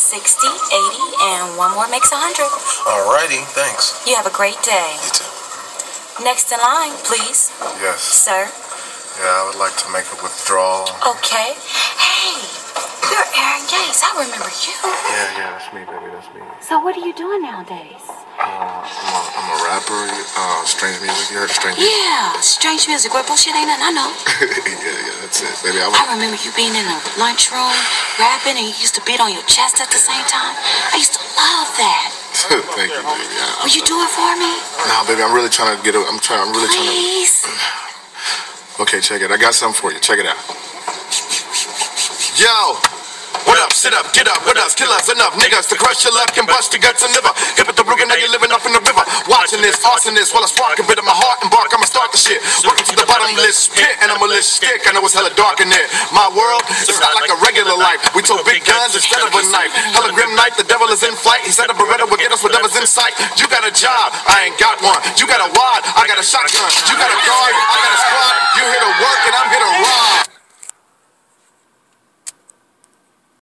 60, 80, and one more makes 100. Alrighty, thanks. You have a great day. You too. Next in line, please. Yes. Sir? Yeah, I would like to make a withdrawal. Okay. Hey, you're Aaron Gates. I remember you. Yeah, that's me, baby, that's me. So what are you doing nowadays? I'm a rapper. Strange music. You heard of strange music? Yeah, strange music. Where bullshit ain't nothing, I know. yeah, that's it, baby. I remember you being in the lunchroom, rapping, and you used to beat on your chest at the same time. I used to love that. Thank you, baby. Yeah, Will you do it for me? Nah, baby, I'm really trying to get it. Please? Okay, check it. I got something for you. Check it out. Yo! What up, sit up, get up, with us, kill us, enough niggas to crush your love, can bust your guts and liver. Give it the Ruger, now you're living up in the river. Watching this, awesomeness, while I spark a bit of my heart and bark, I'ma start the shit. Welcome to the bottomless pit, and I'm a lit stick, I know it's hella dark in there. My world is not like a regular life. We told big guns instead of a knife. Hella grim night, the devil is in flight. He said a Beretta will get us whatever's in sight. You got a job, I ain't got one. You got a wad, I got a shotgun. You got a guard,